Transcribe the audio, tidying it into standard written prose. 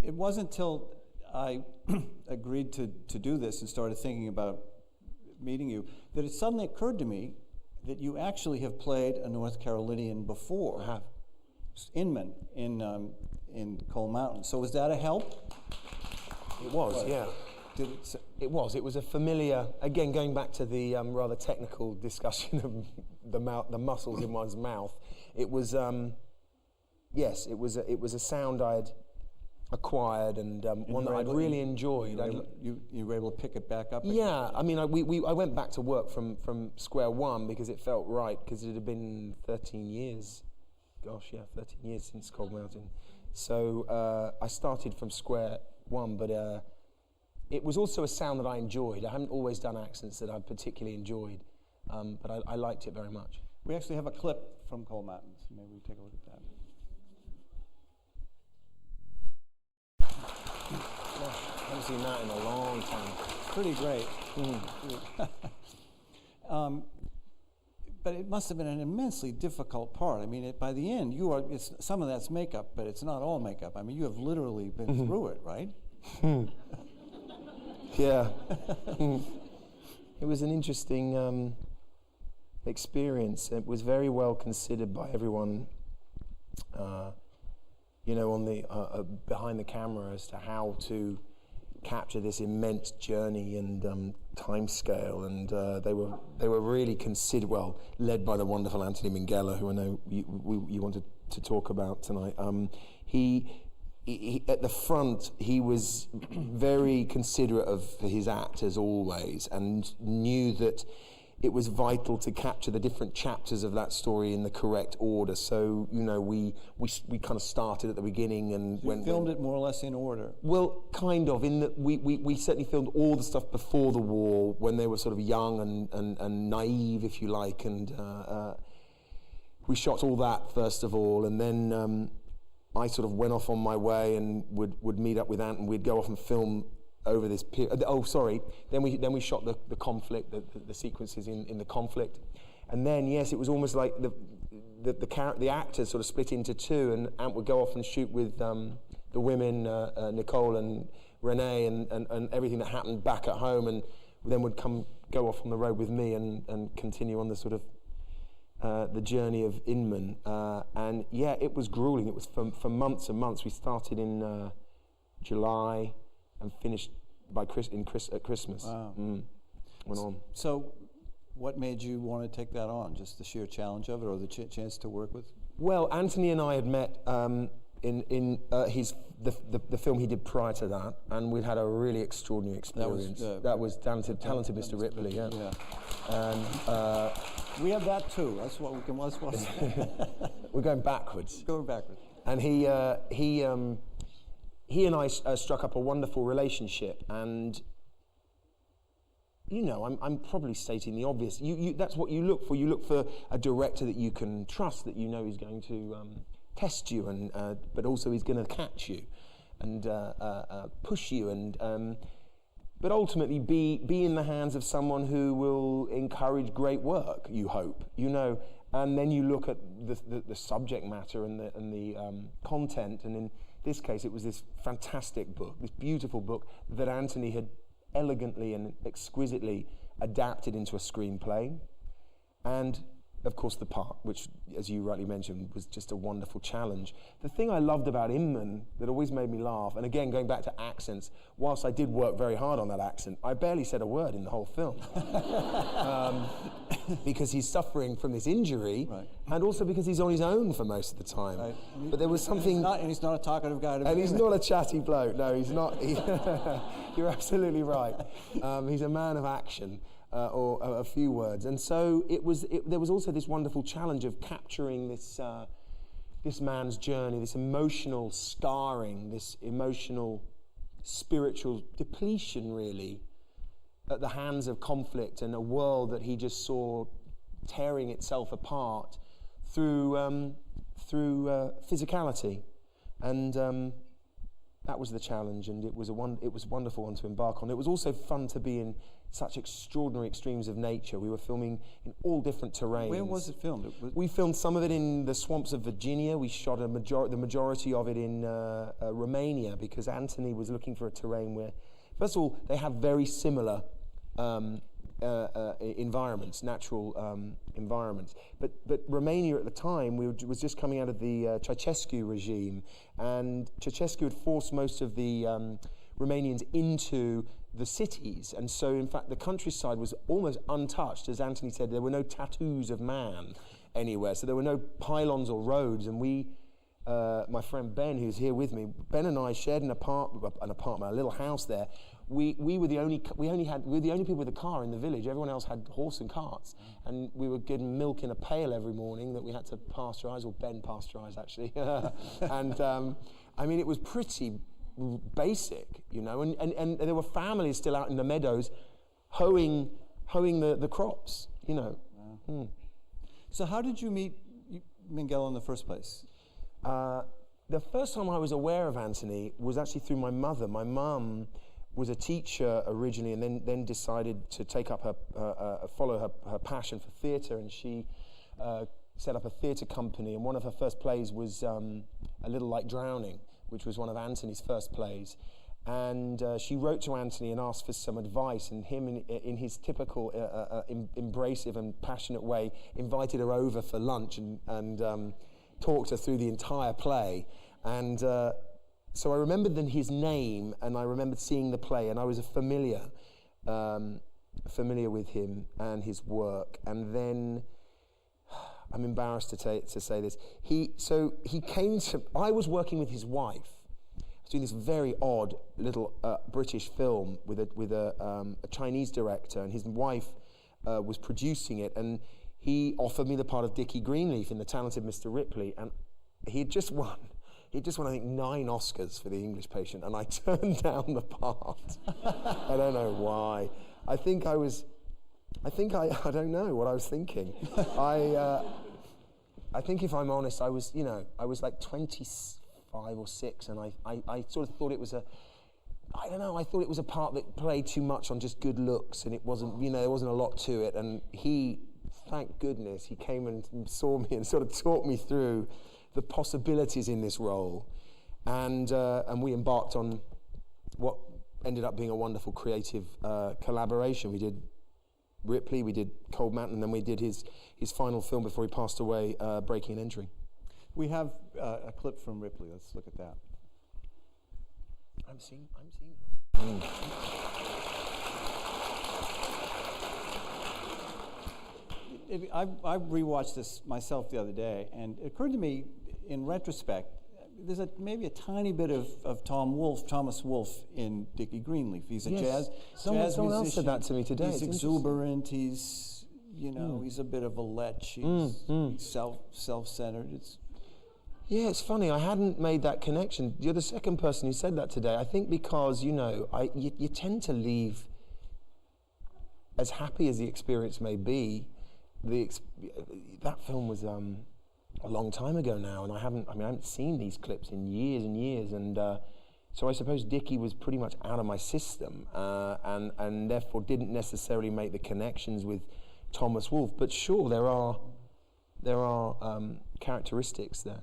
it wasn't till I agreed to do this and started thinking about meeting you that it suddenly occurred to me that you actually have played a North Carolinian before. I have. Inman in Coal Mountain. So was that a help? It was, yeah. It was a familiar, again, going back to the rather technical discussion of the muscles in one's mouth. It was, yes, it was a sound I'd acquired and one that I'd really enjoyed. You were able to pick it back up? Yeah, I mean, I went back to work from square one because it felt right, because it had been 13 years. Gosh, yeah, 13 years since Coal Mountain. So I started from square one, but it was also a sound that I enjoyed. I haven't always done accents that I particularly enjoyed, but I liked it very much. We actually have a clip from Coal Mountain, so maybe we take a look at that. Gosh, I haven't seen that in a long time. Pretty great. But it must have been an immensely difficult part. I mean, by the end, some of that's makeup, but it's not all makeup. I mean, you have literally been through it, right? Yeah. It was an interesting experience. It was very well considered by everyone, you know, on the behind the camera as to how to capture this immense journey and time scale, and they were really considered, well, led by the wonderful Anthony Minghella, who I know you wanted to talk about tonight. He at the front, he was very considerate of his actors always, and knew that it was vital to capture the different chapters of that story in the correct order. So, you know, we kind of started at the beginning and filmed it more or less in order. Well, kind of, in that we certainly filmed all the stuff before the war, when they were sort of young and naive, if you like, and we shot all that first of all, and then I sort of went off on my way and would meet up with Ant, and we'd go off and film over this period. Oh, sorry. Then we shot the conflict, the sequences in the conflict, and then yes, it was almost like the actors sort of split into two, and Ant would go off and shoot with the women, Nicole and Renee, and everything that happened back at home, and then would go off on the road with me and continue on the sort of the journey of Inman. And yeah, it was grueling. It was for months and months. We started in July and finished at Christmas. Wow. Went on. So what made you want to take that on? Just the sheer challenge of it, or the chance to work with? Well, Anthony and I had met in the film he did prior to that, and we'd had a really extraordinary experience. That was talented Mr. Ripley, yeah. And we have that too. That's what we can. We're going backwards. Going backwards. And he and I struck up a wonderful relationship, and you know, I'm probably stating the obvious. That's what you look for. You look for a director that you can trust, that you know is going to test you, and but also he's going to catch you and push you, and but ultimately be in the hands of someone who will encourage great work. You hope, you know, and then you look at the subject matter and the content, and in this case, it was this fantastic book, this beautiful book that Anthony had elegantly and exquisitely adapted into a screenplay. And, of course, the part, which, as you rightly mentioned, was just a wonderful challenge. The thing I loved about Inman that always made me laugh, and again, going back to accents, whilst I did work very hard on that accent, I barely said a word in the whole film. Because he's suffering from this injury, right, and also because he's on his own for most of the time. Right. But there was something... And he's not a talkative guy to And he's not a chatty bloke. No, he's not. You're absolutely right. He's a man of action, or a few words. And so there was also this wonderful challenge of capturing this man's journey, this emotional scarring, this emotional, spiritual depletion, really, at the hands of conflict and a world that he just saw tearing itself apart through physicality. And that was the challenge, and it was a wonderful one to embark on. It was also fun to be in such extraordinary extremes of nature. We were filming in all different terrains. Where was it filmed? We filmed some of it in the swamps of Virginia. We shot the majority of it in Romania, because Anthony was looking for a terrain where, first of all, they have very similar environments, natural environments. But Romania at the time was just coming out of the Ceausescu regime, and Ceausescu had forced most of the Romanians into the cities, and so in fact the countryside was almost untouched. As Anthony said, there were no tattoos of man anywhere, so there were no pylons or roads. And we, my friend Ben, who's here with me, Ben and I shared an apartment, a little house there. We were the only people with a car in the village. Everyone else had horse and carts, and we were getting milk in a pail every morning that we had to pasteurize, or Ben pasteurized actually. And I mean, it was pretty basic, you know, and there were families still out in the meadows hoeing the crops, you know. Wow. So how did you meet Minghella in the first place? The first time I was aware of Anthony was actually through my mother. My mum was a teacher originally, and then decided to take up follow her passion for theatre, and she set up a theatre company, and one of her first plays was A Little Like Drowning, which was one of Anthony's first plays. And she wrote to Anthony and asked for some advice, and him, in his typical embracive and passionate way, invited her over for lunch and talked her through the entire play. And so I remembered then his name, and I remembered seeing the play, and I was familiar with him and his work. And then, I'm embarrassed to say this. I was working with his wife. I was doing this very odd little British film with a Chinese director, and his wife was producing it, and he offered me the part of Dickie Greenleaf in The Talented Mr. Ripley, and he'd just won, I think, 9 Oscars for The English Patient, and I turned down the part. I don't know why. I don't know what I was thinking. I think, if I'm honest, I was like 25 or 6, and I sort of thought it was I thought it was a part that played too much on just good looks, and it wasn't, there wasn't a lot to it. And thank goodness, he came and saw me and sort of talked me through the possibilities in this role. And we embarked on what ended up being a wonderful creative collaboration. We did Ripley, we did Cold Mountain, and then we did his final film before he passed away, Breaking and Entering. We have a clip from Ripley. Let's look at that. I'm seeing it. I rewatched this myself the other day, and it occurred to me, in retrospect, there's maybe a tiny bit of Thomas Wolfe in Dickie Greenleaf. He's a jazz musician. Else said that to me today. He's exuberant. He's he's a bit of a lech. He's self-centered. It's funny. I hadn't made that connection. You're the second person who said that today. I think because you tend to leave, as happy as the experience may be. That film was a long time ago now, and I haven't seen these clips in years and years, and so I suppose Dickie was pretty much out of my system, and therefore didn't necessarily make the connections with Thomas Wolfe. But sure, there are characteristics there.